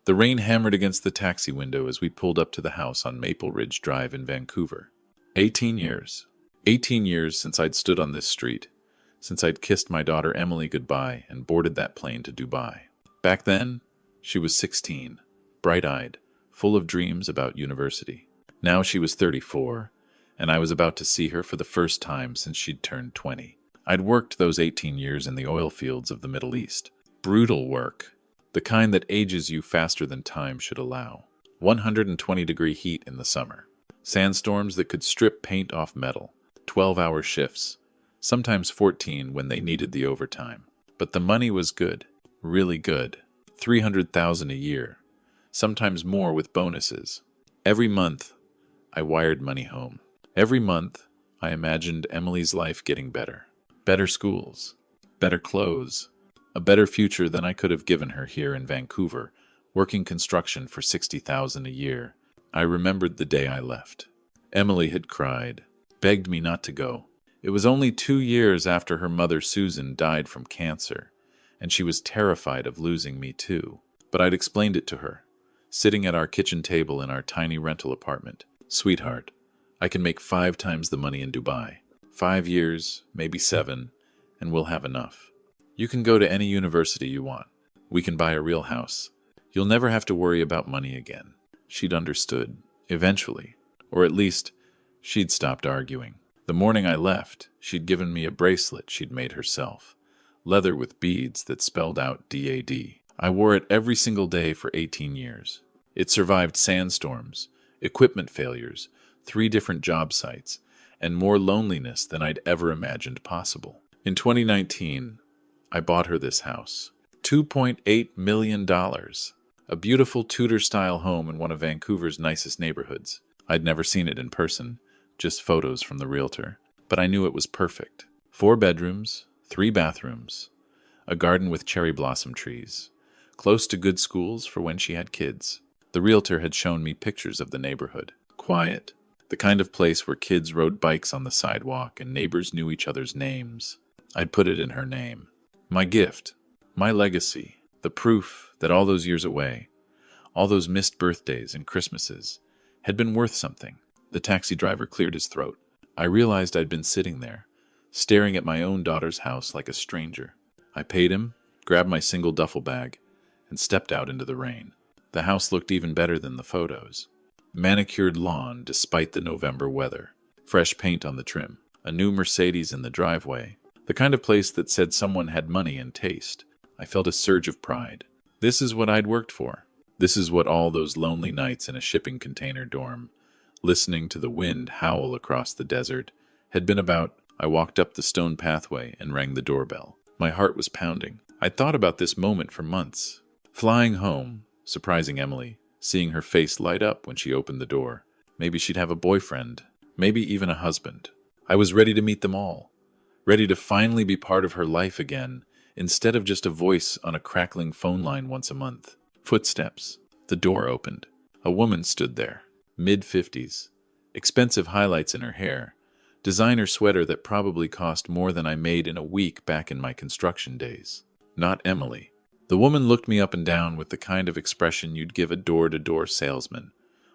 The rain hammered against the taxi window as we pulled up to the house on Maple Ridge Drive in Vancouver. 18 years. 18 years since I'd stood on this street, since I'd kissed my daughter Emily goodbye and boarded that plane to Dubai. Back then, she was 16, bright-eyed, full of dreams about university. Now she was 34, and I was about to see her for the first time since she'd turned 20. I'd worked those 18 years in the oil fields of the Middle East. Brutal work. The kind that ages you faster than time should allow. 120-degree heat in the summer. Sandstorms that could strip paint off metal. 12-hour shifts. Sometimes 14 when they needed the overtime. But the money was good. Really good. $300,000 a year. Sometimes more with bonuses. Every month, I wired money home. Every month, I imagined Emily's life getting better. Better schools. Better clothes. A better future than I could have given her here in Vancouver, working construction for $60,000 a year. I remembered the day I left. Emily had cried, begged me not to go. It was only 2 years after her mother Susan died from cancer, and she was terrified of losing me too. But I'd explained it to her, sitting at our kitchen table in our tiny rental apartment. Sweetheart, I can make 5 times the money in Dubai. 5 years, maybe 7, and we'll have enough. You can go to any university you want. We can buy a real house. You'll never have to worry about money again. She'd understood, eventually, or at least, she'd stopped arguing. The morning I left, she'd given me a bracelet she'd made herself, leather with beads that spelled out DAD. I wore it every single day for 18 years. It survived sandstorms, equipment failures, 3 different job sites, and more loneliness than I'd ever imagined possible. In 2019, I bought her this house. $2.8 million. A beautiful Tudor-style home in one of Vancouver's nicest neighborhoods. I'd never seen it in person, just photos from the realtor. But I knew it was perfect. 4 bedrooms, 3 bathrooms, a garden with cherry blossom trees, close to good schools for when she had kids. The realtor had shown me pictures of the neighborhood. Quiet. The kind of place where kids rode bikes on the sidewalk and neighbors knew each other's names. I'd put it in her name. My gift, my legacy, the proof that all those years away, all those missed birthdays and Christmases, had been worth something. The taxi driver cleared his throat. I realized I'd been sitting there, staring at my own daughter's house like a stranger. I paid him, grabbed my single duffel bag, and stepped out into the rain. The house looked even better than the photos. Manicured lawn despite the November weather. Fresh paint on the trim. A new Mercedes in the driveway. The kind of place that said someone had money and taste. I felt a surge of pride. This is what I'd worked for. This is what all those lonely nights in a shipping container dorm, listening to the wind howl across the desert, had been about. I walked up the stone pathway and rang the doorbell. My heart was pounding. I'd thought about this moment for months. Flying home, surprising Emily, seeing her face light up when she opened the door. Maybe she'd have a boyfriend, maybe even a husband. I was ready to meet them all. Ready to finally be part of her life again, instead of just a voice on a crackling phone line once a month. Footsteps. The door opened. A woman stood there, mid-50s, expensive highlights in her hair, designer sweater that probably cost more than I made in a week back in my construction days. Not Emily. The woman looked me up and down with the kind of expression you'd give a door-to-door salesman,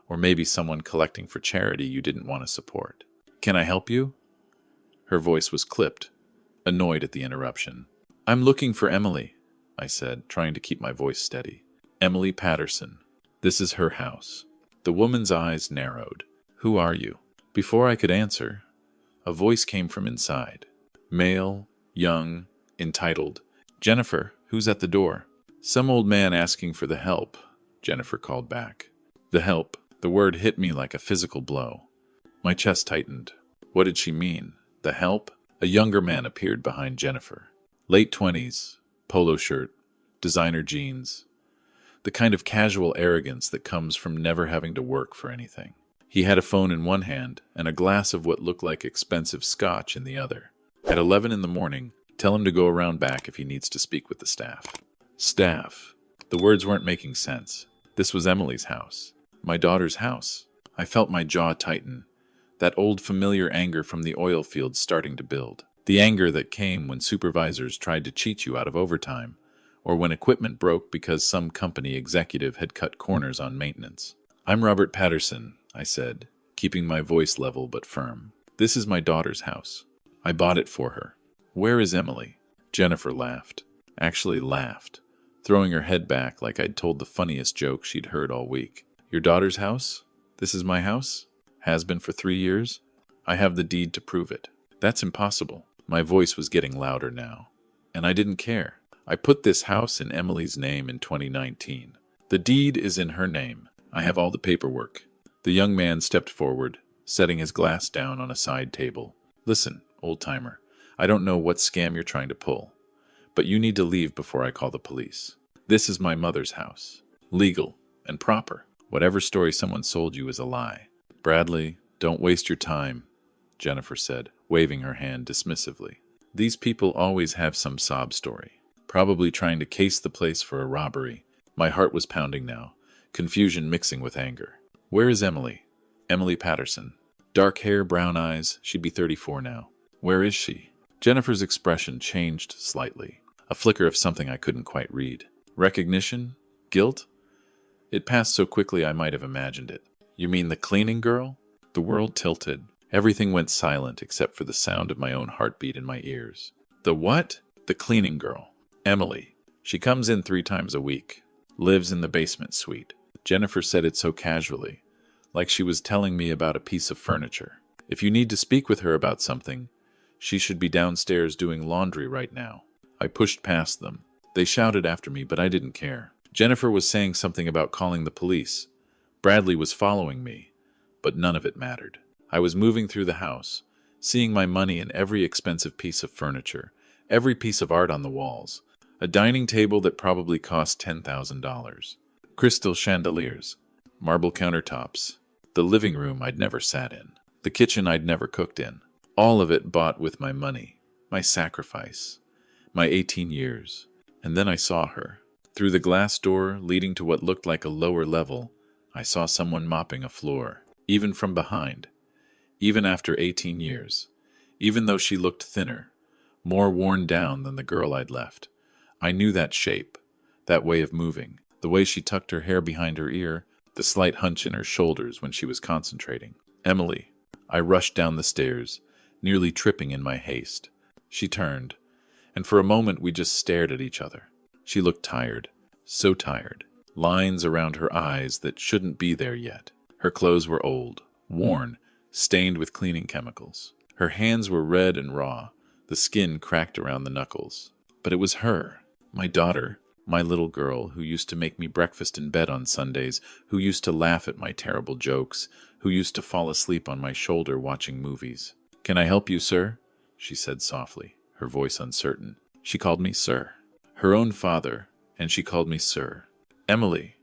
or maybe someone collecting for charity you didn't want to support. "Can I help you?" Her voice was clipped, annoyed at the interruption. "I'm looking for Emily," I said, trying to keep my voice steady. "Emily Patterson. This is her house." The woman's eyes narrowed. "Who are you?" Before I could answer, a voice came from inside. Male, young, entitled. "Jennifer, who's at the door?" "Some old man asking for the help," Jennifer called back. The help. The word hit me like a physical blow. My chest tightened. What did she mean? The help? A younger man appeared behind Jennifer. Late 20s, polo shirt, designer jeans. The kind of casual arrogance that comes from never having to work for anything. He had a phone in one hand and a glass of what looked like expensive scotch in the other. At 11 in the morning, tell him to go around back if he needs to speak with the staff. Staff. The words weren't making sense. This was Emily's house. My daughter's house. I felt my jaw tighten. That old familiar anger from the oil fields starting to build. The anger that came when supervisors tried to cheat you out of overtime, or when equipment broke because some company executive had cut corners on maintenance. "I'm Robert Patterson," I said, keeping my voice level but firm. "This is my daughter's house. I bought it for her. Where is Emily?" Jennifer laughed. Actually laughed, throwing her head back like I'd told the funniest joke she'd heard all week. "Your daughter's house? This is my house? Has been for 3 years? I have the deed to prove it." "That's impossible." My voice was getting louder now. "And I didn't care. I put this house in Emily's name in 2019. The deed is in her name. I have all the paperwork." The young man stepped forward, setting his glass down on a side table. "Listen, old-timer, I don't know what scam you're trying to pull, but you need to leave before I call the police. This is my mother's house. Legal and proper. Whatever story someone sold you is a lie." "Bradley, don't waste your time," Jennifer said, waving her hand dismissively. "These people always have some sob story. Probably trying to case the place for a robbery." My heart was pounding now, confusion mixing with anger. "Where is Emily?" "Emily Patterson. Dark hair, brown eyes. She'd be 34 now." "Where is she?" Jennifer's expression changed slightly, a flicker of something I couldn't quite read. Recognition? Guilt? It passed so quickly I might have imagined it. "You mean the cleaning girl?" The world tilted. Everything went silent except for the sound of my own heartbeat in my ears. "The what?" "The cleaning girl. Emily. She comes in 3 times a week. Lives in the basement suite." Jennifer said it so casually, like she was telling me about a piece of furniture. "If you need to speak with her about something, she should be downstairs doing laundry right now." I pushed past them. They shouted after me, but I didn't care. Jennifer was saying something about calling the police. Bradley was following me, but none of it mattered. I was moving through the house, seeing my money in every expensive piece of furniture, every piece of art on the walls, a dining table that probably cost $10,000, crystal chandeliers, marble countertops, the living room I'd never sat in, the kitchen I'd never cooked in, all of it bought with my money, my sacrifice, my 18 years. And then I saw her. Through the glass door leading to what looked like a lower level, I saw someone mopping a floor, even from behind, even after 18 years, even though she looked thinner, more worn down than the girl I'd left. I knew that shape, that way of moving, the way she tucked her hair behind her ear, the slight hunch in her shoulders when she was concentrating. "Emily." I rushed down the stairs, nearly tripping in my haste. She turned, and for a moment we just stared at each other. She looked tired, so tired, lines around her eyes that shouldn't be there yet. Her clothes were old, worn, stained with cleaning chemicals. Her hands were red and raw, the skin cracked around the knuckles. But it was her, my daughter, my little girl who used to make me breakfast in bed on Sundays, who used to laugh at my terrible jokes, who used to fall asleep on my shoulder watching movies. "Can I help you, sir?" she said softly, her voice uncertain. She called me sir. Her own father, and she called me sir. "Emily,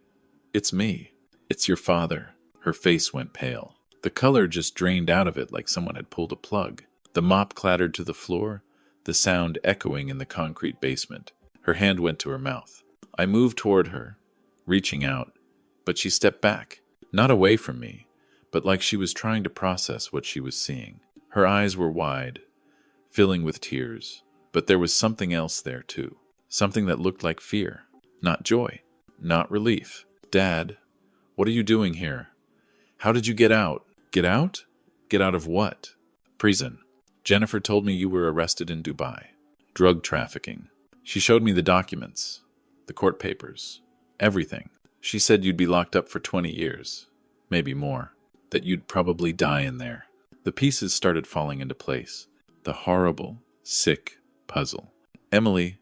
it's me. It's your father." Her face went pale. The color just drained out of it like someone had pulled a plug. The mop clattered to the floor, the sound echoing in the concrete basement. Her hand went to her mouth. I moved toward her, reaching out, but she stepped back, not away from me, but like she was trying to process what she was seeing. Her eyes were wide, filling with tears, but there was something else there too, something that looked like fear, not joy, not relief. "Dad, what are you doing here? How did you get out?" "Get out? Get out of what?" "Prison. Jennifer told me you were arrested in Dubai. Drug trafficking. She showed me the documents, the court papers, everything. She said you'd be locked up for 20 years, maybe more, that you'd probably die in there." The pieces started falling into place. The horrible, sick puzzle. "Emily,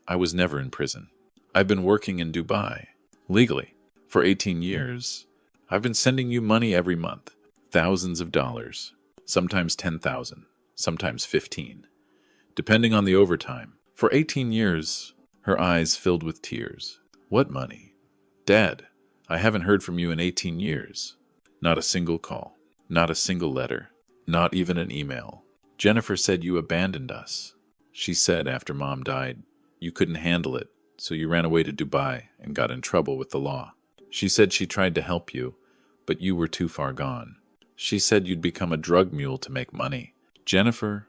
I was never in prison. I've been working in Dubai, legally, for 18 years. I've been sending you money every month, thousands of dollars, sometimes 10,000, sometimes 15, depending on the overtime. For 18 years, her eyes filled with tears. "What money?" "Dad, I haven't heard from you in 18 years. Not a single call, not a single letter, not even an email. Jennifer said you abandoned us. She said after Mom died, you couldn't handle it, so you ran away to Dubai and got in trouble with the law. She said she tried to help you, but you were too far gone. She said you'd become a drug mule to make money. Jennifer."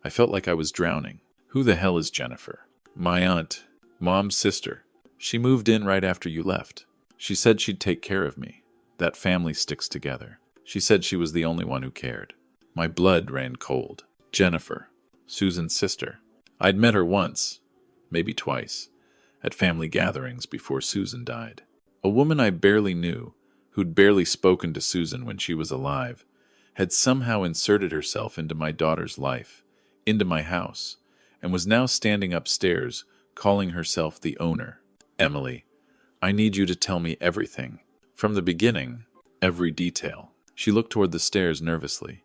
I felt like I was drowning. Who the hell is Jennifer? My aunt, Mom's sister. She moved in right after you left. She said she'd take care of me. That family sticks together. She said she was the only one who cared. My blood ran cold. Jennifer, Susan's sister. I'd met her once, maybe twice, at family gatherings before Susan died. A woman I barely knew, who'd barely spoken to Susan when she was alive, had somehow inserted herself into my daughter's life, into my house, and was now standing upstairs, calling herself the owner. Emily, I need you to tell me everything. From the beginning, every detail. She looked toward the stairs nervously,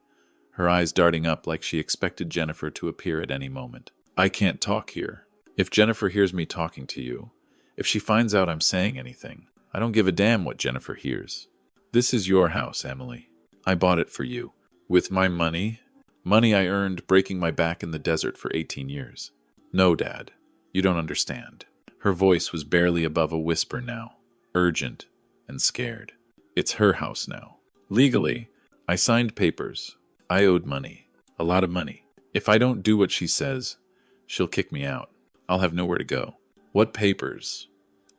her eyes darting up like she expected Jennifer to appear at any moment. I can't talk here. If Jennifer hears me talking to you, if she finds out I'm saying anything, I don't give a damn what Jennifer hears. This is your house, Emily. I bought it for you. With my money? Money I earned breaking my back in the desert for 18 years. No, Dad. You don't understand. Her voice was barely above a whisper now, urgent and scared. It's her house now. Legally, I signed papers. I owed money. A lot of money. If I don't do what she says, she'll kick me out. I'll have nowhere to go. What papers?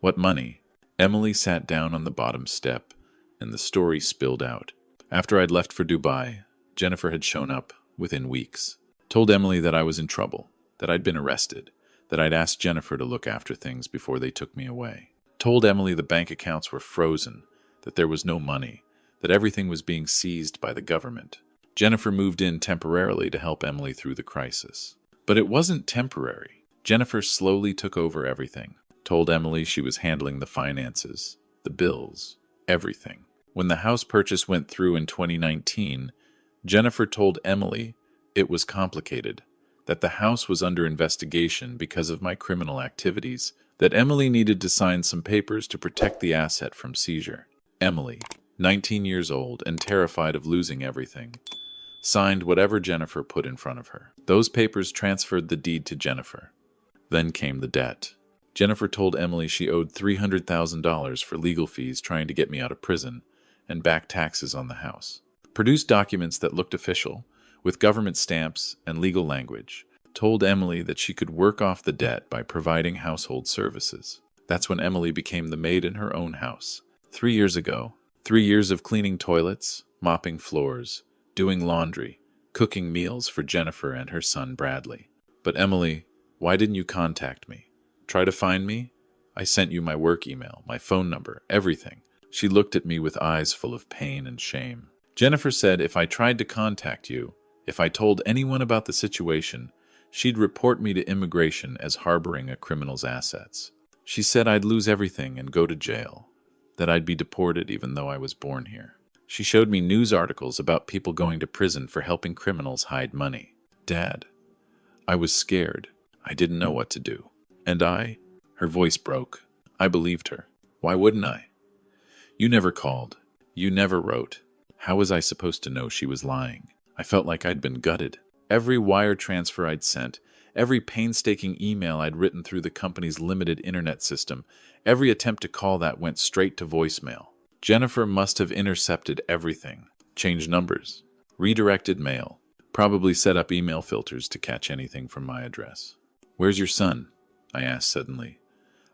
What money? Emily sat down on the bottom step, and the story spilled out. After I'd left for Dubai, Jennifer had shown up within weeks. Told Emily that I was in trouble, that I'd been arrested, that I'd asked Jennifer to look after things before they took me away. Told Emily the bank accounts were frozen, that there was no money, that everything was being seized by the government. Jennifer moved in temporarily to help Emily through the crisis. But it wasn't temporary. Jennifer slowly took over everything. Told Emily she was handling the finances, the bills, everything. When the house purchase went through in 2019, Jennifer told Emily it was complicated, that the house was under investigation because of my criminal activities, that Emily needed to sign some papers to protect the asset from seizure. Emily, 19 years old and terrified of losing everything, signed whatever Jennifer put in front of her. Those papers transferred the deed to Jennifer. Then came the debt. Jennifer told Emily she owed $300,000 for legal fees trying to get me out of prison and back taxes on the house. Produced documents that looked official, with government stamps and legal language. Told Emily that she could work off the debt by providing household services. That's when Emily became the maid in her own house. 3 years ago. 3 years of cleaning toilets, mopping floors, doing laundry, cooking meals for Jennifer and her son Bradley. But Emily, why didn't you contact me? Try to find me? I sent you my work email, my phone number, everything. She looked at me with eyes full of pain and shame. Jennifer said if I tried to contact you, if I told anyone about the situation, she'd report me to immigration as harboring a criminal's assets. She said I'd lose everything and go to jail, that I'd be deported even though I was born here. She showed me news articles about people going to prison for helping criminals hide money. Dad, I was scared. I didn't know what to do. And her voice broke. I believed her. Why wouldn't I? You never called. You never wrote. How was I supposed to know she was lying? I felt like I'd been gutted. Every wire transfer I'd sent, every painstaking email I'd written through the company's limited internet system, every attempt to call that went straight to voicemail. Jennifer must have intercepted everything, changed numbers, redirected mail, probably set up email filters to catch anything from my address. Where's your son? I asked suddenly,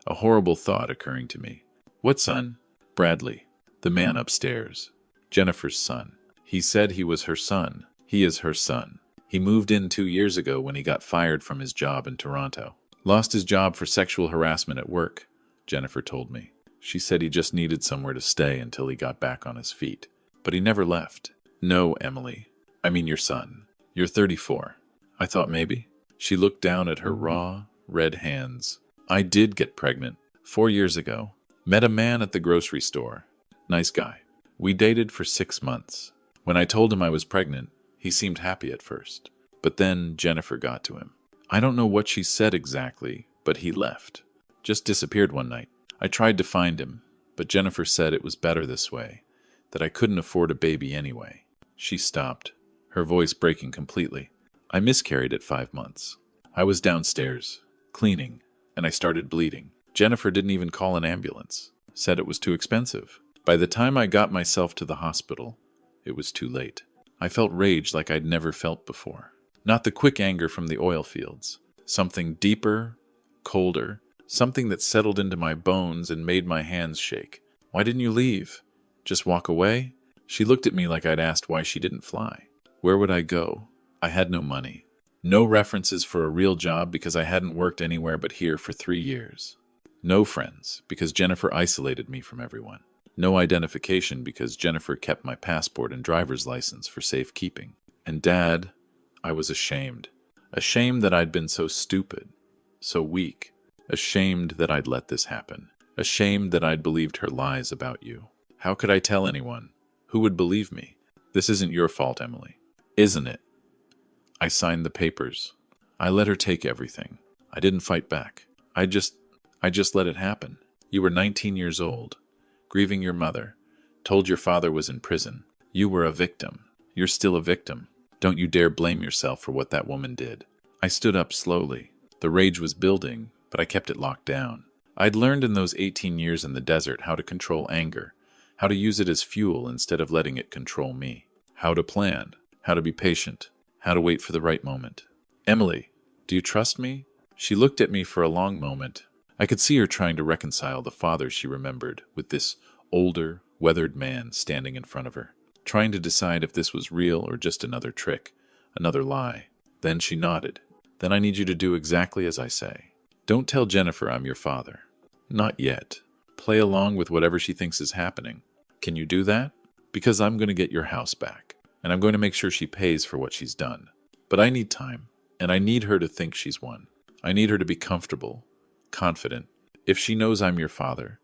a horrible thought occurring to me. What son? Bradley, the man upstairs. Jennifer's son. He said he was her son. He is her son. He moved in 2 years ago when he got fired from his job in Toronto. Lost his job for sexual harassment at work, Jennifer told me. She said he just needed somewhere to stay until he got back on his feet. But he never left. No, Emily. I mean your son. You're 34. I thought maybe. She looked down at her raw, red hands. I did get pregnant 4 years ago. Met a man at the grocery store. Nice guy. We dated for 6 months. When I told him I was pregnant, he seemed happy at first. But then Jennifer got to him. I don't know what she said exactly, but he left. Just disappeared one night. I tried to find him, but Jennifer said it was better this way, that I couldn't afford a baby anyway. She stopped, her voice breaking completely. I miscarried at 5 months. I was downstairs, cleaning, and I started bleeding. Jennifer didn't even call an ambulance, said it was too expensive. By the time I got myself to the hospital, it was too late. I felt rage like I'd never felt before. Not the quick anger from the oil fields. Something deeper, colder, Something that settled into my bones and made my hands shake. Why didn't you leave? Just walk away? She looked at me like I'd asked why she didn't fly. Where would I go? I had no money. No references for a real job because I hadn't worked anywhere but here for 3 years. No friends because Jennifer isolated me from everyone. No identification because Jennifer kept my passport and driver's license for safekeeping. And Dad, I was ashamed. Ashamed that I'd been so stupid, so weak. Ashamed that I'd let this happen. Ashamed that I'd believed her lies about you. How could I tell anyone? Who would believe me? This isn't your fault, Emily. Isn't it? I signed the papers. I let her take everything. I didn't fight back. I just let it happen. You were 19 years old, grieving your mother, told your father was in prison. You were a victim. You're still a victim. Don't you dare blame yourself for what that woman did. I stood up slowly. The rage was building, but I kept it locked down. I'd learned in those 18 years in the desert how to control anger, how to use it as fuel instead of letting it control me, how to plan, how to be patient, how to wait for the right moment. Emily, do you trust me? She looked at me for a long moment. I could see her trying to reconcile the father she remembered with this older, weathered man standing in front of her, trying to decide if this was real or just another trick, another lie. Then she nodded. Then I need you to do exactly as I say. Don't tell Jennifer I'm your father. Not yet. Play along with whatever she thinks is happening. Can you do that? Because I'm going to get your house back, and I'm going to make sure she pays for what she's done. But I need time, and I need her to think she's won. I need her to be comfortable, confident. If she knows I'm your father,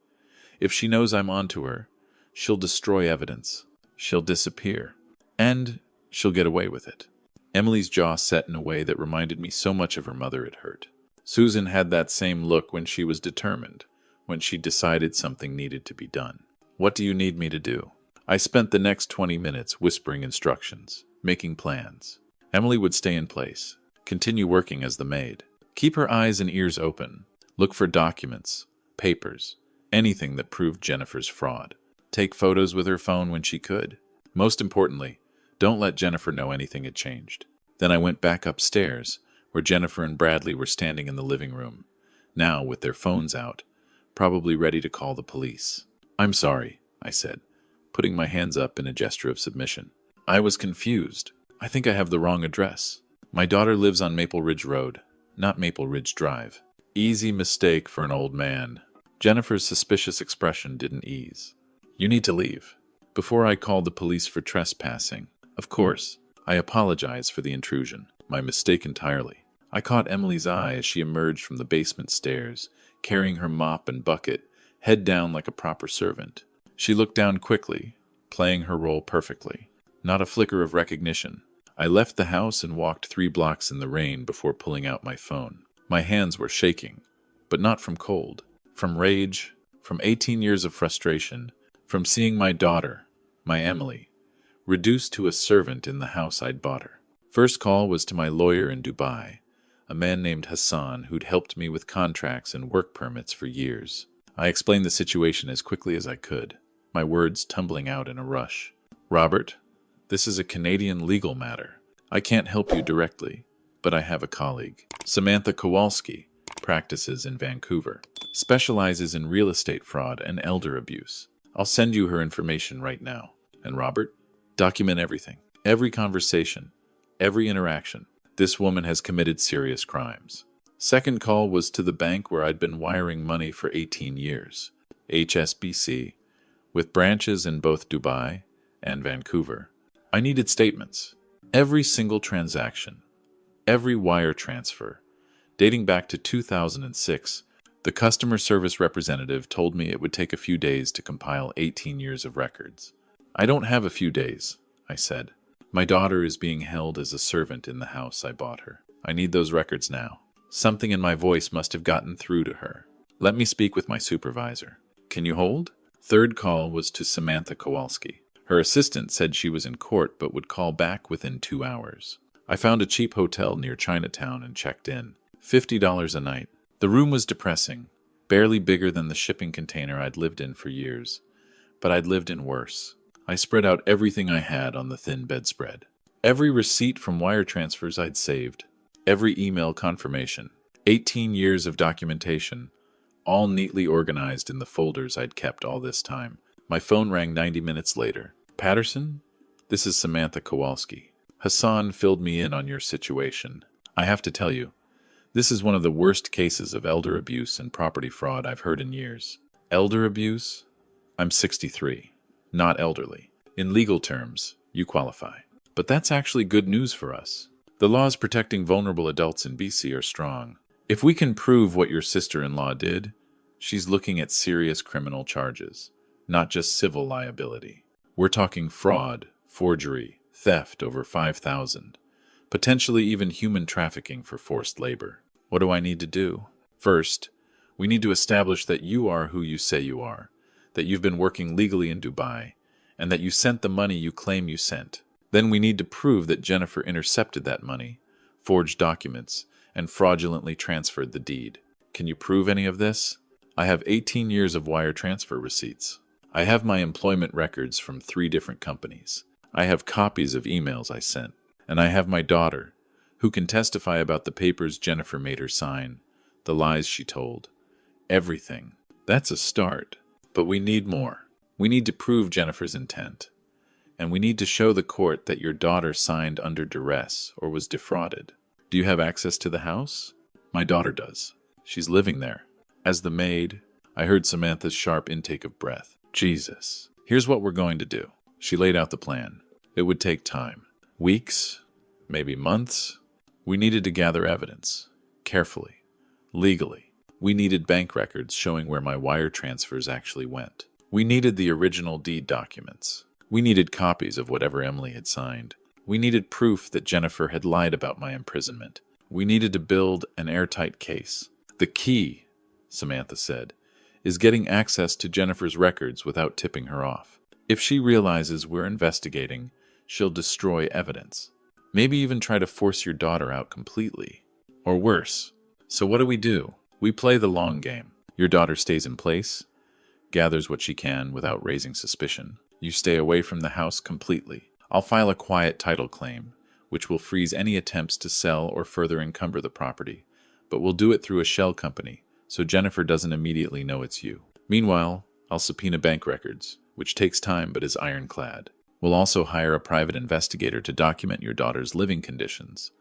if she knows I'm onto her, she'll destroy evidence. She'll disappear. And she'll get away with it. Emily's jaw set in a way that reminded me so much of her mother it hurt. Susan had that same look when she was determined, when she decided something needed to be done. What do you need me to do? I spent the next 20 minutes whispering instructions, making plans. Emily would stay in place, continue working as the maid, keep her eyes and ears open, look for documents, papers, anything that proved Jennifer's fraud. Take photos with her phone when she could. Most importantly, don't let Jennifer know anything had changed. Then I went back upstairs, where Jennifer and Bradley were standing in the living room, now with their phones out, probably ready to call the police. I'm sorry, I said, putting my hands up in a gesture of submission. I was confused. I think I have the wrong address. My daughter lives on Maple Ridge Road, not Maple Ridge Drive. Easy mistake for an old man. Jennifer's suspicious expression didn't ease. You need to leave. Before I called the police for trespassing, of course, I apologize for the intrusion. My mistake entirely. I caught Emily's eye as she emerged from the basement stairs, carrying her mop and bucket, head down like a proper servant. She looked down quickly, playing her role perfectly. Not a flicker of recognition. I left the house and walked 3 blocks in the rain before pulling out my phone. My hands were shaking, but not from cold, from rage, from 18 years of frustration, from seeing my daughter, my Emily, reduced to a servant in the house I'd bought her. First call was to my lawyer in Dubai, a man named Hassan who'd helped me with contracts and work permits for years. I explained the situation as quickly as I could, my words tumbling out in a rush. Robert, this is a Canadian legal matter. I can't help you directly, but I have a colleague. Samantha Kowalski practices in Vancouver, specializes in real estate fraud and elder abuse. I'll send you her information right now. And Robert, document everything, every conversation, every interaction. This woman has committed serious crimes. Second call was to the bank where I'd been wiring money for 18 years, HSBC, with branches in both Dubai and Vancouver. I needed statements. Every single transaction, every wire transfer. Dating back to 2006, the customer service representative told me it would take a few days to compile 18 years of records. I don't have a few days, I said. My daughter is being held as a servant in the house I bought her. I need those records now. Something in my voice must have gotten through to her. Let me speak with my supervisor. Can you hold? Third call was to Samantha Kowalski. Her assistant said she was in court but would call back within 2 hours. I found a cheap hotel near Chinatown and checked in. $50 a night. The room was depressing, barely bigger than the shipping container I'd lived in for years. But I'd lived in worse. I spread out everything I had on the thin bedspread. Every receipt from wire transfers I'd saved. Every email confirmation. 18 years of documentation. all neatly organized in the folders I'd kept all this time. My phone rang 90 minutes later. Patterson? This is Samantha Kowalski. Hassan filled me in on your situation. I have to tell you, this is one of the worst cases of elder abuse and property fraud I've heard in years. Elder abuse? I'm 63, not elderly. In legal terms, you qualify. But that's actually good news for us. The laws protecting vulnerable adults in BC are strong. If we can prove what your sister-in-law did, she's looking at serious criminal charges, not just civil liability. We're talking fraud, forgery, theft over 5,000, potentially even human trafficking for forced labor. What do I need to do? First, we need to establish that you are who you say you are, that you've been working legally in Dubai, and that you sent the money you claim you sent. Then we need to prove that Jennifer intercepted that money, forged documents, and fraudulently transferred the deed. Can you prove any of this? I have 18 years of wire transfer receipts. I have my employment records from 3 different companies. I have copies of emails I sent. And I have my daughter, who can testify about the papers Jennifer made her sign, the lies she told. Everything. That's a start. But we need more. We need to prove Jennifer's intent. And we need to show the court that your daughter signed under duress or was defrauded. Do you have access to the house? My daughter does. She's living there. As the maid, I heard Samantha's sharp intake of breath. Jesus. Here's what we're going to do. She laid out the plan. It would take time. Weeks, maybe months. We needed to gather evidence. Carefully. Legally. We needed bank records showing where my wire transfers actually went. We needed the original deed documents. We needed copies of whatever Emily had signed. We needed proof that Jennifer had lied about my imprisonment. We needed to build an airtight case. The key, Samantha said, is getting access to Jennifer's records without tipping her off. If she realizes we're investigating, she'll destroy evidence. Maybe even try to force your daughter out completely. Or worse. So what do? We play the long game. Your daughter stays in place, gathers what she can without raising suspicion. You stay away from the house completely. I'll file a quiet title claim, which will freeze any attempts to sell or further encumber the property, but we'll do it through a shell company, so Jennifer doesn't immediately know it's you. Meanwhile, I'll subpoena bank records, which takes time but is ironclad. We'll also hire a private investigator to document your daughter's living conditions,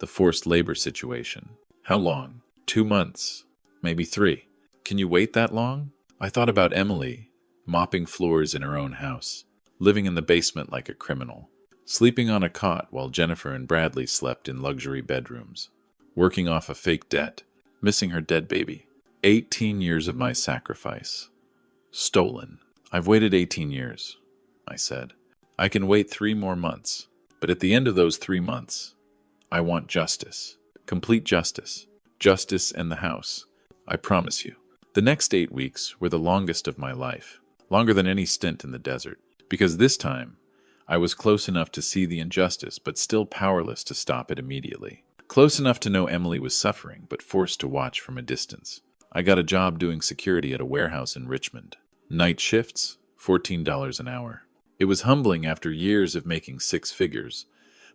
the forced labor situation. How long? 2 months, maybe 3. Can you wait that long? I thought about Emily, mopping floors in her own house, living in the basement like a criminal, sleeping on a cot while Jennifer and Bradley slept in luxury bedrooms, working off a fake debt, missing her dead baby. 18 years of my sacrifice. Stolen. I've waited 18 years, I said. I can wait 3 more months, but at the end of those 3 months, I want justice. Complete justice. Justice and the house. I promise you. The next 8 weeks were the longest of my life, longer than any stint in the desert, because this time, I was close enough to see the injustice, but still powerless to stop it immediately. Close enough to know Emily was suffering, but forced to watch from a distance. I got a job doing security at a warehouse in Richmond. Night shifts, $14 an hour. It was humbling after years of making 6 figures,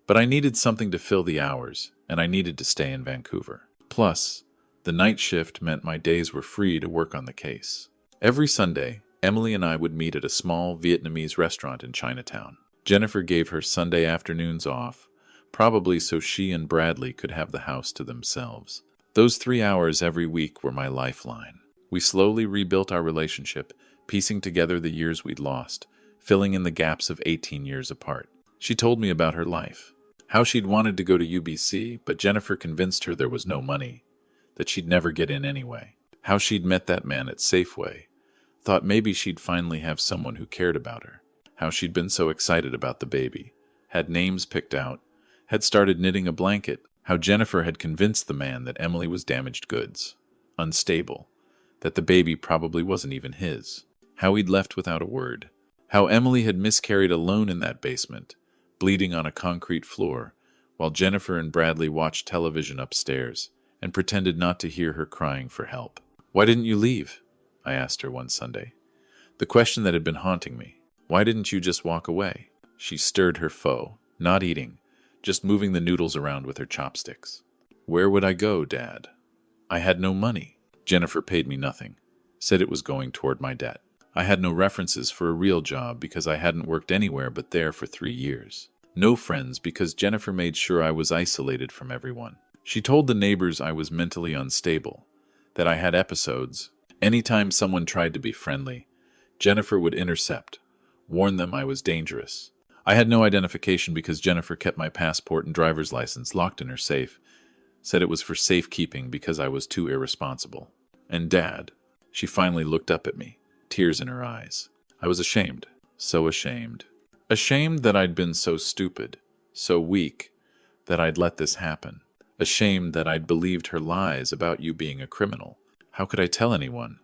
but I needed something to fill the hours, and I needed to stay in Vancouver. Plus, the night shift meant my days were free to work on the case. Every Sunday, Emily and I would meet at a small Vietnamese restaurant in Chinatown. Jennifer gave her Sunday afternoons off, probably so she and Bradley could have the house to themselves. Those 3 hours every week were my lifeline. We slowly rebuilt our relationship, piecing together the years we'd lost, filling in the gaps of 18 years apart. She told me about her life, how she'd wanted to go to UBC, but Jennifer convinced her there was no money, that she'd never get in anyway. How she'd met that man at Safeway, thought maybe she'd finally have someone who cared about her. How she'd been so excited about the baby, had names picked out, had started knitting a blanket. How Jennifer had convinced the man that Emily was damaged goods, unstable, that the baby probably wasn't even his. How he'd left without a word. How Emily had miscarried alone in that basement, bleeding on a concrete floor, while Jennifer and Bradley watched television upstairs and pretended not to hear her crying for help. "Why didn't you leave?" I asked her one Sunday. The question that had been haunting me. Why didn't you just walk away? She stirred her foe, not eating, just moving the noodles around with her chopsticks. "Where would I go, Dad? I had no money." Jennifer paid me nothing, said it was going toward my debt. I had no references for a real job because I hadn't worked anywhere but there for 3 years. No friends because Jennifer made sure I was isolated from everyone. She told the neighbors I was mentally unstable, that I had episodes. Anytime someone tried to be friendly, Jennifer would intercept, warn them I was dangerous. I had no identification because Jennifer kept my passport and driver's license locked in her safe, said it was for safekeeping because I was too irresponsible. And Dad, she finally looked up at me, tears in her eyes. I was ashamed, so ashamed. Ashamed that I'd been so stupid, so weak, that I'd let this happen. Ashamed that I'd believed her lies about you being a criminal. How could I tell anyone?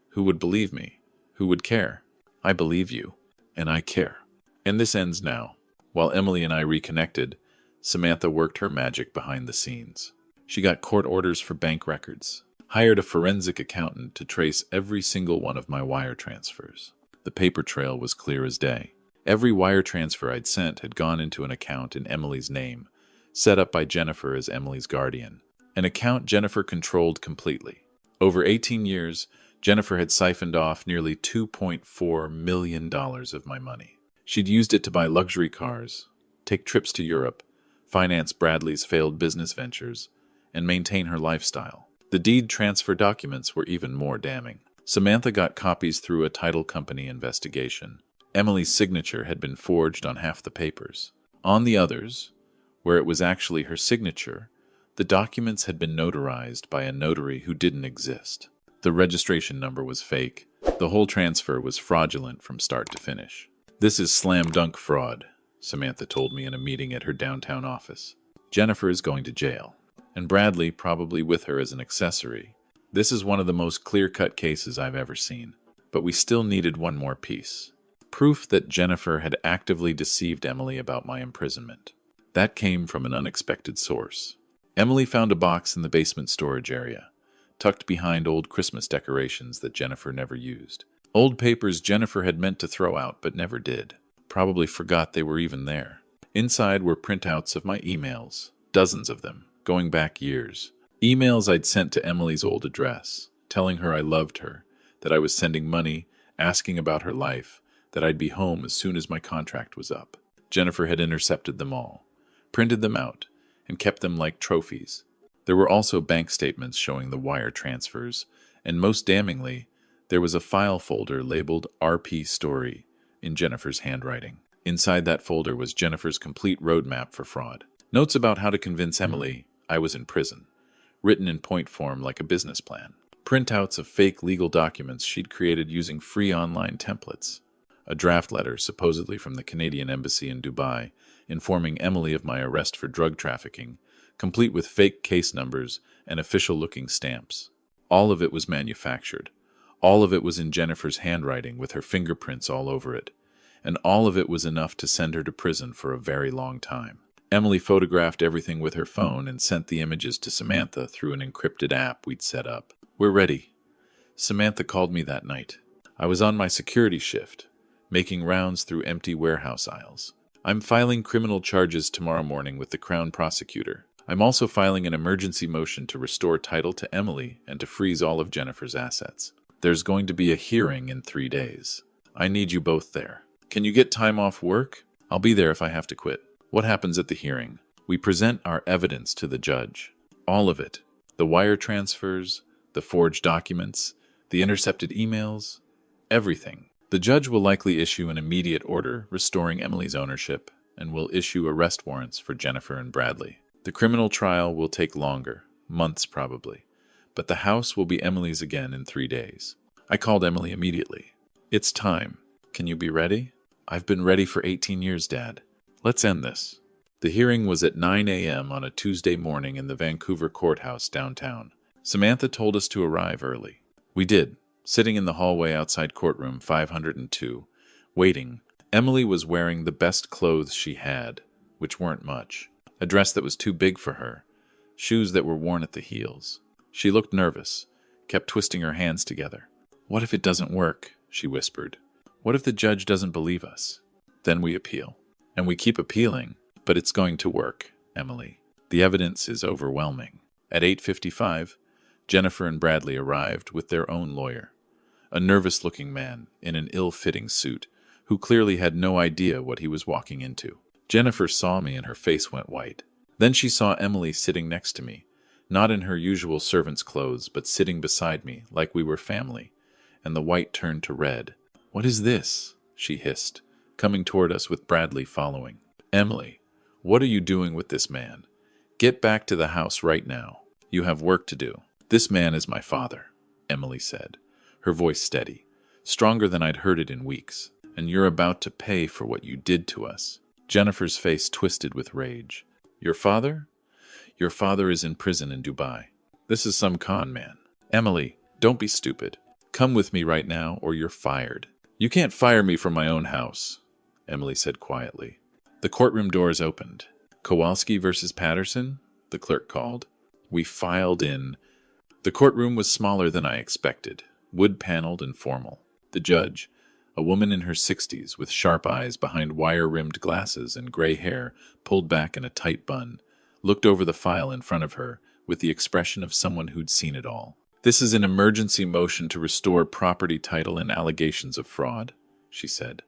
Who would believe me? Who would care? I believe you, and I care. And this ends now. While Emily and I reconnected, Samantha worked her magic behind the scenes. She got court orders for bank records, hired a forensic accountant to trace every single one of my wire transfers. The paper trail was clear as day. Every wire transfer I'd sent had gone into an account in Emily's name, set up by Jennifer as Emily's guardian. An account Jennifer controlled completely. Over 18 years, Jennifer had siphoned off nearly $2.4 million of my money. She'd used it to buy luxury cars, take trips to Europe, finance Bradley's failed business ventures, and maintain her lifestyle. The deed transfer documents were even more damning. Samantha got copies through a title company investigation. Emily's signature had been forged on half the papers. On the others, where it was actually her signature, the documents had been notarized by a notary who didn't exist. The registration number was fake. The whole transfer was fraudulent from start to finish. This is slam dunk fraud, Samantha told me in a meeting at her downtown office. Jennifer is going to jail, and Bradley probably with her as an accessory. This is one of the most clear-cut cases I've ever seen. But we still needed one more piece. Proof that Jennifer had actively deceived Emily about my imprisonment. That came from an unexpected source. Emily found a box in the basement storage area, tucked behind old Christmas decorations that Jennifer never used. Old papers Jennifer had meant to throw out but never did. Probably forgot they were even there. Inside were printouts of my emails, dozens of them, going back years. Emails I'd sent to Emily's old address, telling her I loved her, that I was sending money, asking about her life, that I'd be home as soon as my contract was up. Jennifer had intercepted them all, printed them out, and kept them like trophies. There were also bank statements showing the wire transfers, and most damningly, there was a file folder labeled RP Story in Jennifer's handwriting. Inside that folder was Jennifer's complete roadmap for fraud. Notes about how to convince Emily I was in prison, written in point form like a business plan. Printouts of fake legal documents she'd created using free online templates. A draft letter, supposedly from the Canadian Embassy in Dubai, informing Emily of my arrest for drug trafficking, complete with fake case numbers and official-looking stamps. All of it was manufactured. All of it was in Jennifer's handwriting with her fingerprints all over it. And all of it was enough to send her to prison for a very long time. Emily photographed everything with her phone and sent the images to Samantha through an encrypted app we'd set up. "We're ready." Samantha called me that night. I was on my security shift, making rounds through empty warehouse aisles. "I'm filing criminal charges tomorrow morning with the Crown prosecutor. I'm also filing an emergency motion to restore title to Emily and to freeze all of Jennifer's assets. There's going to be a hearing in 3 days. I need you both there. Can you get time off work? I'll be there if I have to quit." What happens at the hearing? We present our evidence to the judge. All of it. The wire transfers, the forged documents, the intercepted emails, everything. The judge will likely issue an immediate order restoring Emily's ownership and will issue arrest warrants for Jennifer and Bradley. The criminal trial will take longer, months probably, but the house will be Emily's again in 3 days. I called Emily immediately. "It's time. Can you be ready?" "I've been ready for 18 years, Dad. Let's end this." The hearing was at 9 a.m. on a Tuesday morning in the Vancouver courthouse downtown. Samantha told us to arrive early. We did, sitting in the hallway outside courtroom 502, waiting. Emily was wearing the best clothes she had, which weren't much. A dress that was too big for her, shoes that were worn at the heels. She looked nervous, kept twisting her hands together. "What if it doesn't work?" she whispered. "What if the judge doesn't believe us? Then we appeal. And we keep appealing, but it's going to work, Emily. The evidence is overwhelming." At 8:55, Jennifer and Bradley arrived with their own lawyer, a nervous-looking man in an ill-fitting suit who clearly had no idea what he was walking into. Jennifer saw me and her face went white. Then she saw Emily sitting next to me, not in her usual servant's clothes, but sitting beside me like we were family, and the white turned to red. "What is this?" she hissed, coming toward us with Bradley following. "Emily, what are you doing with this man? Get back to the house right now. You have work to do." "This man is my father," Emily said, her voice steady, stronger than I'd heard it in weeks. "And you're about to pay for what you did to us." Jennifer's face twisted with rage. "Your father? Your father is in prison in Dubai. This is some con man." "Emily, don't be stupid. Come with me right now or you're fired." "You can't fire me from my own house," Emily said quietly. The courtroom doors opened. "Kowalski versus Patterson?" the clerk called. We filed in. The courtroom was smaller than I expected, wood-paneled and formal. The judge, a woman in her 60s with sharp eyes behind wire-rimmed glasses and gray hair pulled back in a tight bun, looked over the file in front of her with the expression of someone who'd seen it all. "This is an emergency motion to restore property title and allegations of fraud," she said,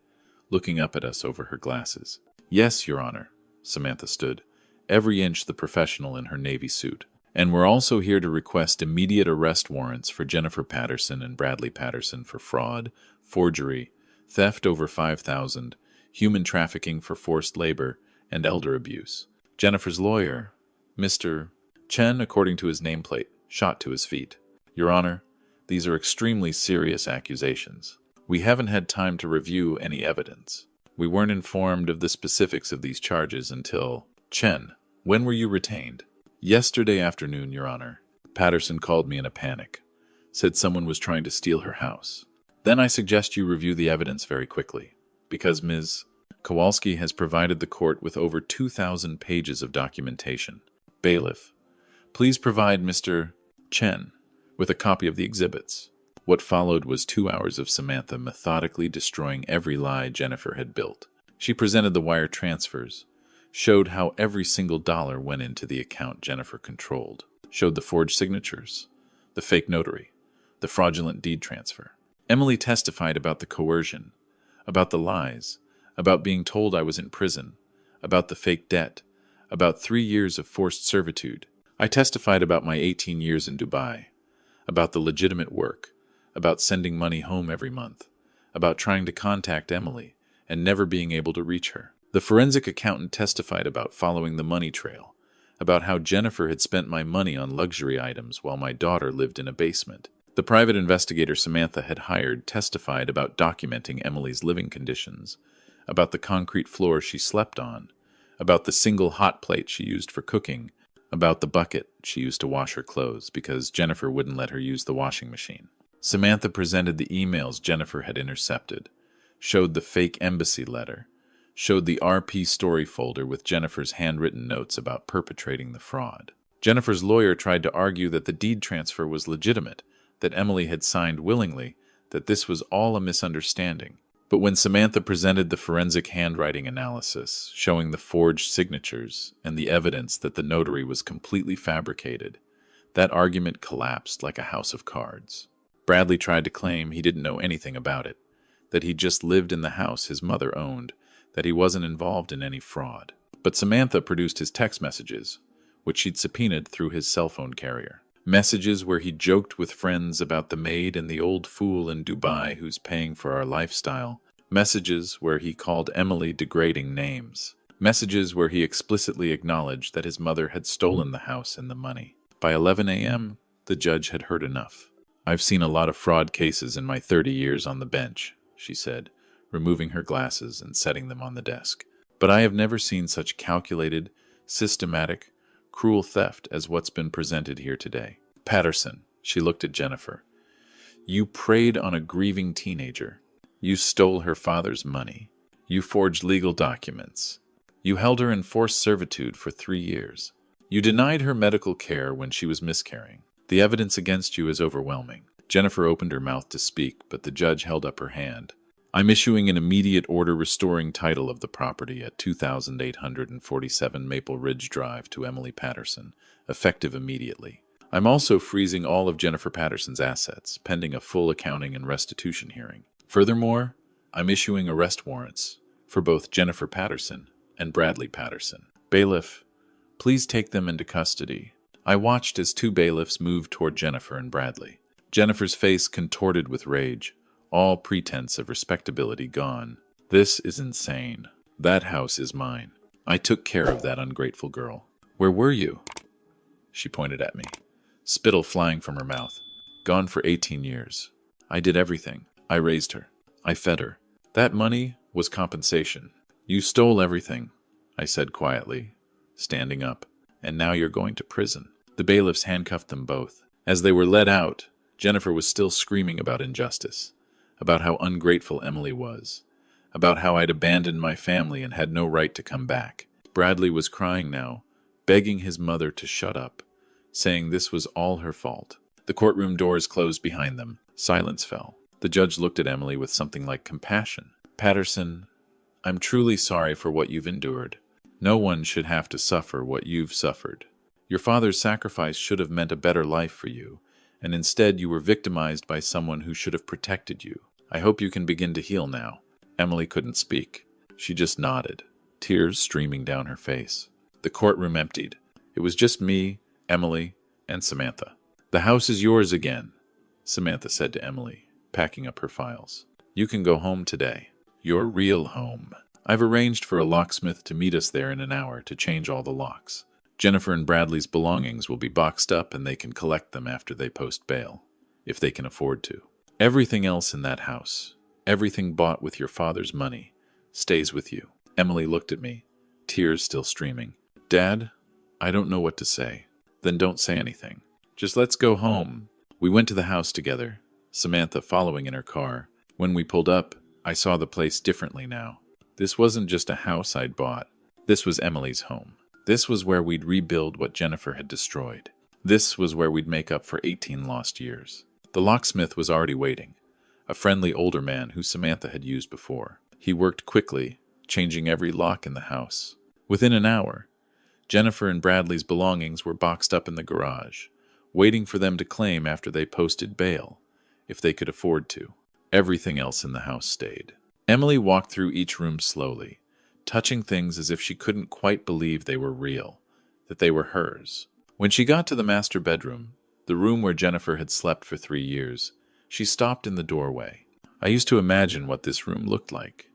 looking up at us over her glasses. "Yes, Your Honor," Samantha stood, every inch the professional in her navy suit. "And we're also here to request immediate arrest warrants for Jennifer Patterson and Bradley Patterson for fraud, forgery, theft over $5,000, human trafficking for forced labor, and elder abuse." Jennifer's lawyer, Mr. Chen, according to his nameplate, shot to his feet. "Your Honor, these are extremely serious accusations. We haven't had time to review any evidence. We weren't informed of the specifics of these charges until—" "Chen, when were you retained?" "Yesterday afternoon, Your Honor. Patterson called me in a panic. Said someone was trying to steal her house. Then I suggest you review the evidence very quickly, because Ms. Kowalski has provided the court with over 2,000 pages of documentation. Bailiff, please provide Mr. Chen with a copy of the exhibits." What followed was 2 hours of Samantha methodically destroying every lie Jennifer had built. She presented the wire transfers, showed how every single dollar went into the account Jennifer controlled, showed the forged signatures, the fake notary, the fraudulent deed transfer. Emily testified about the coercion, about the lies, about being told I was in prison, about the fake debt, about 3 years of forced servitude. I testified about my 18 years in Dubai, about the legitimate work, about sending money home every month, about trying to contact Emily and never being able to reach her. The forensic accountant testified about following the money trail, about how Jennifer had spent my money on luxury items while my daughter lived in a basement. The private investigator Samantha had hired testified about documenting Emily's living conditions, about the concrete floor she slept on, about the single hot plate she used for cooking, about the bucket she used to wash her clothes because Jennifer wouldn't let her use the washing machine. Samantha presented the emails Jennifer had intercepted, showed the fake embassy letter, showed the RP story folder with Jennifer's handwritten notes about perpetrating the fraud. Jennifer's lawyer tried to argue that the deed transfer was legitimate, that Emily had signed willingly, that this was all a misunderstanding. But when Samantha presented the forensic handwriting analysis, showing the forged signatures and the evidence that the notary was completely fabricated, that argument collapsed like a house of cards. Bradley tried to claim he didn't know anything about it, that he just lived in the house his mother owned, that he wasn't involved in any fraud. But Samantha produced his text messages, which she'd subpoenaed through his cell phone carrier. Messages where he joked with friends about the maid and the old fool in Dubai who's paying for our lifestyle. Messages where he called Emily degrading names. Messages where he explicitly acknowledged that his mother had stolen the house and the money. By 11 a.m., the judge had heard enough. "I've seen a lot of fraud cases in my 30 years on the bench," she said, removing her glasses and setting them on the desk. "But I have never seen such calculated, systematic, cruel theft as what's been presented here today. Patterson," she looked at Jennifer, "you preyed on a grieving teenager. You stole her father's money. You forged legal documents. You held her in forced servitude for 3 years. You denied her medical care when she was miscarrying. The evidence against you is overwhelming." Jennifer opened her mouth to speak, but the judge held up her hand. "I'm issuing an immediate order restoring title of the property at 2847 Maple Ridge Drive to Emily Patterson, effective immediately. I'm also freezing all of Jennifer Patterson's assets, pending a full accounting and restitution hearing. Furthermore, I'm issuing arrest warrants for both Jennifer Patterson and Bradley Patterson. Bailiff, please take them into custody. I watched as two bailiffs moved toward Jennifer and Bradley. Jennifer's face contorted with rage, all pretense of respectability gone. This is insane. That house is mine. I took care of that ungrateful girl. Where were you? She pointed at me, spittle flying from her mouth. Gone for 18 years. I did everything. I raised her. I fed her. That money was compensation. You stole everything, I said quietly, standing up. And now you're going to prison. The bailiffs handcuffed them both. As they were led out, Jennifer was still screaming about injustice, about how ungrateful Emily was, about how I'd abandoned my family and had no right to come back. Bradley was crying now, begging his mother to shut up, saying this was all her fault. The courtroom doors closed behind them. Silence fell. The judge looked at Emily with something like compassion. Patterson, I'm truly sorry for what you've endured. No one should have to suffer what you've suffered. Your father's sacrifice should have meant a better life for you, and instead you were victimized by someone who should have protected you. I hope you can begin to heal now. Emily couldn't speak. She just nodded, tears streaming down her face. The courtroom emptied. It was just me, Emily, and Samantha. The house is yours again, Samantha said to Emily, packing up her files. You can go home today. Your real home. I've arranged for a locksmith to meet us there in an hour to change all the locks. Jennifer and Bradley's belongings will be boxed up and they can collect them after they post bail, if they can afford to. Everything else in that house, everything bought with your father's money, stays with you. Emily looked at me, tears still streaming. Dad, I don't know what to say. Then don't say anything. Just let's go home. We went to the house together, Samantha following in her car. When we pulled up, I saw the place differently now. This wasn't just a house I'd bought. This was Emily's home. This was where we'd rebuild what Jennifer had destroyed. This was where we'd make up for 18 lost years. The locksmith was already waiting, a friendly older man who Samantha had used before. He worked quickly, changing every lock in the house. Within an hour, Jennifer and Bradley's belongings were boxed up in the garage, waiting for them to claim after they posted bail, if they could afford to. Everything else in the house stayed. Emily walked through each room slowly, touching things as if she couldn't quite believe they were real, that they were hers. When she got to the master bedroom, the room where Jennifer had slept for 3 years, she stopped in the doorway. I used to imagine what this room looked like,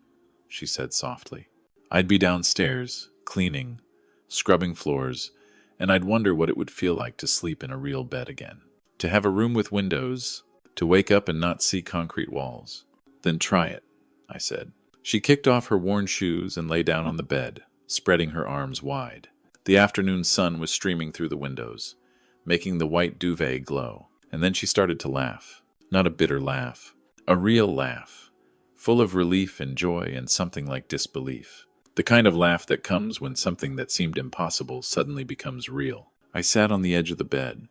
she said softly. I'd be downstairs, cleaning, scrubbing floors, and I'd wonder what it would feel like to sleep in a real bed again. To have a room with windows, to wake up and not see concrete walls. Then try it, I said. She kicked off her worn shoes and lay down on the bed, spreading her arms wide. The afternoon sun was streaming through the windows, making the white duvet glow. And then she started to laugh. Not a bitter laugh, a real laugh, full of relief and joy and something like disbelief. The kind of laugh that comes when something that seemed impossible suddenly becomes real. I sat on the edge of the bed,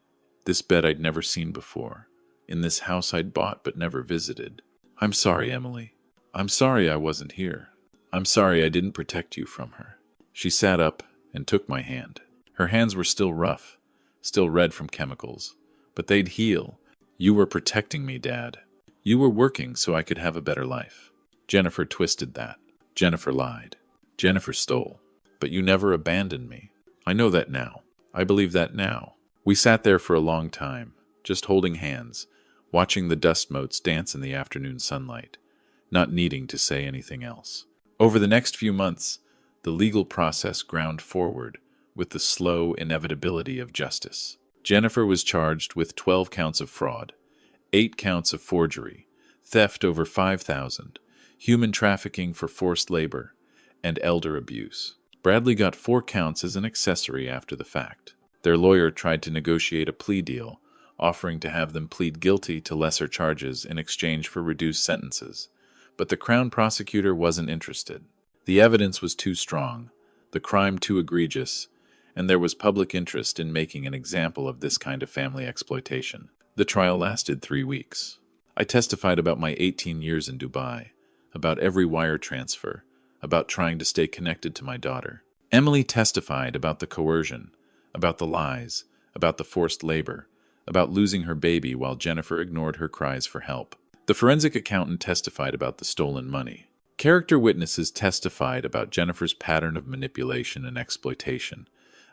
this bed I'd never seen before, in this house I'd bought but never visited. I'm sorry, Emily. I'm sorry I wasn't here. I'm sorry I didn't protect you from her. She sat up and took my hand. Her hands were still rough, still red from chemicals, but they'd heal. You were protecting me, Dad. You were working so I could have a better life. Jennifer twisted that. Jennifer lied. Jennifer stole. But you never abandoned me. I know that now. I believe that now. We sat there for a long time, just holding hands, watching the dust motes dance in the afternoon sunlight, not needing to say anything else. Over the next few months, the legal process ground forward with the slow inevitability of justice. Jennifer was charged with 12 counts of fraud, 8 counts of forgery, theft over $5,000, human trafficking for forced labor, and elder abuse. Bradley got 4 counts as an accessory after the fact. Their lawyer tried to negotiate a plea deal, offering to have them plead guilty to lesser charges in exchange for reduced sentences. But the Crown prosecutor wasn't interested. The evidence was too strong, the crime too egregious, and there was public interest in making an example of this kind of family exploitation. The trial lasted 3 weeks. I testified about my 18 years in Dubai, about every wire transfer, about trying to stay connected to my daughter. Emily testified about the coercion, about the lies, about the forced labor, about losing her baby while Jennifer ignored her cries for help. The forensic accountant testified about the stolen money. Character witnesses testified about Jennifer's pattern of manipulation and exploitation,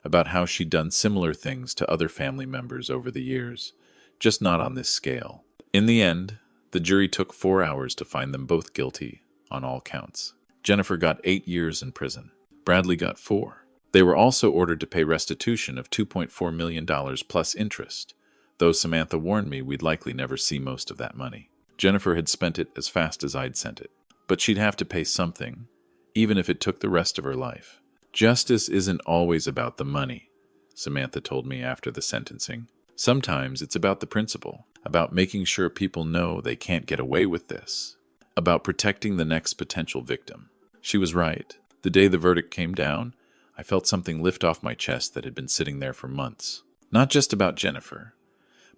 about how she'd done similar things to other family members over the years, just not on this scale. In the end, the jury took 4 hours to find them both guilty on all counts. Jennifer got 8 years in prison. Bradley got 4. They were also ordered to pay restitution of $2.4 million plus interest, though Samantha warned me we'd likely never see most of that money. Jennifer had spent it as fast as I'd sent it. But she'd have to pay something, even if it took the rest of her life. Justice isn't always about the money, Samantha told me after the sentencing. Sometimes it's about the principle, about making sure people know they can't get away with this, about protecting the next potential victim. She was right. The day the verdict came down, I felt something lift off my chest that had been sitting there for months. Not just about Jennifer,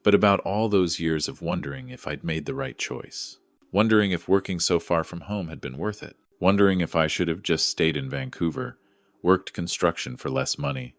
but about all those years of wondering if I'd made the right choice. Wondering if working so far from home had been worth it. Wondering if I should have just stayed in Vancouver, worked construction for less money,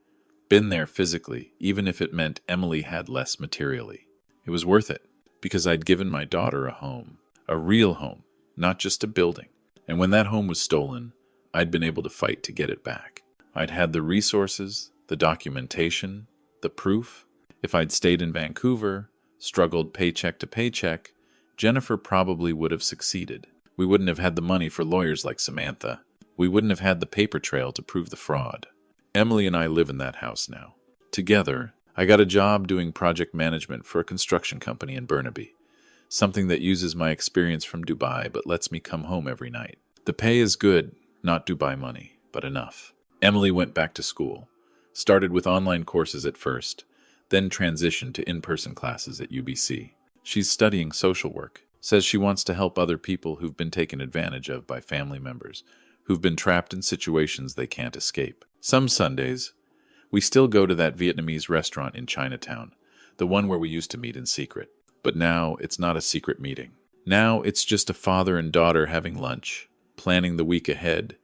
been there physically, even if it meant Emily had less materially. It was worth it, because I'd given my daughter a home, a real home, not just a building. And when that home was stolen, I'd been able to fight to get it back. I'd had the resources, the documentation, the proof. If I'd stayed in Vancouver, struggled paycheck to paycheck, Jennifer probably would have succeeded. We wouldn't have had the money for lawyers like Samantha. We wouldn't have had the paper trail to prove the fraud. Emily and I live in that house now. Together, I got a job doing project management for a construction company in Burnaby, something that uses my experience from Dubai but lets me come home every night. The pay is good, not Dubai money, but enough. Emily went back to school, started with online courses at first, then transitioned to in-person classes at UBC. She's studying social work, says she wants to help other people who've been taken advantage of by family members, who've been trapped in situations they can't escape. Some Sundays, we still go to that Vietnamese restaurant in Chinatown, the one where we used to meet in secret. But now it's not a secret meeting. Now it's just a father and daughter having lunch, planning the week ahead,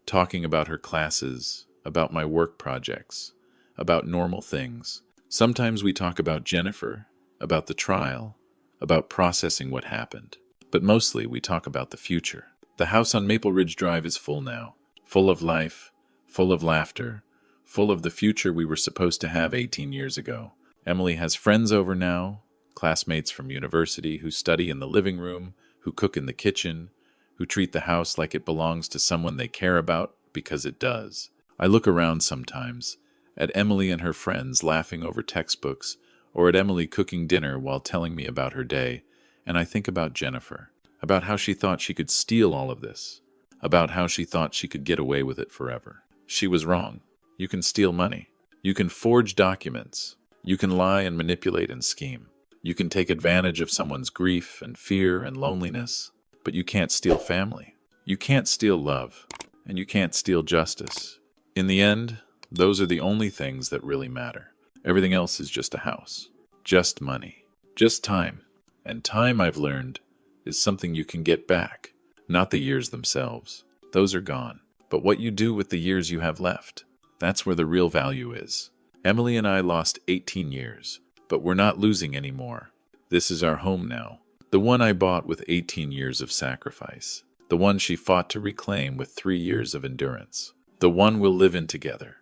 talking about her classes, about my work projects, about normal things. Sometimes we talk about Jennifer, about the trial, about processing what happened. But mostly we talk about the future. The house on Maple Ridge Drive is full now, full of life, full of laughter, full of the future we were supposed to have 18 years ago. Emily has friends over now, classmates from university who study in the living room, who cook in the kitchen, who treat the house like it belongs to someone they care about because it does. I look around sometimes, at Emily and her friends laughing over textbooks, or at Emily cooking dinner while telling me about her day, and I think about Jennifer, about how she thought she could steal all of this, about how she thought she could get away with it forever. She was wrong. You can steal money. You can forge documents. You can lie and manipulate and scheme. You can take advantage of someone's grief and fear and loneliness, but you can't steal family. You can't steal love, and you can't steal justice. In the end, those are the only things that really matter. Everything else is just a house, just money, just time. And time, I've learned, is something you can get back, not the years themselves. Those are gone. But what you do with the years you have left, that's where the real value is. Emily and I lost 18 years, but we're not losing anymore. This is our home now. The one I bought with 18 years of sacrifice. The one she fought to reclaim with 3 years of endurance. The one we'll live in together,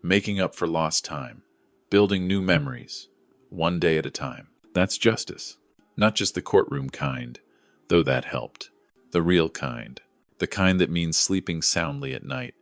making up for lost time, building new memories, one day at a time. That's justice. Not just the courtroom kind, though that helped. The real kind. The kind that means sleeping soundly at night,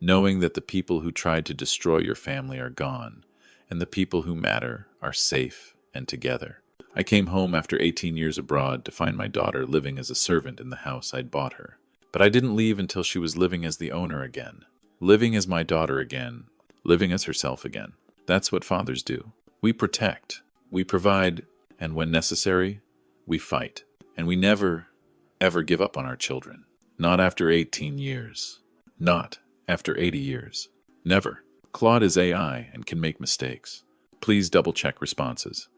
knowing that the people who tried to destroy your family are gone, and the people who matter are safe and together. I came home after 18 years abroad to find my daughter living as a servant in the house I'd bought her. But I didn't leave until she was living as the owner again, living as my daughter again, living as herself again. That's what fathers do. We protect, we provide, and when necessary, we fight. And we never, ever give up on our children. Not after 18 years. Not after 80 years. Never. Claude is AI and can make mistakes. Please double-check responses.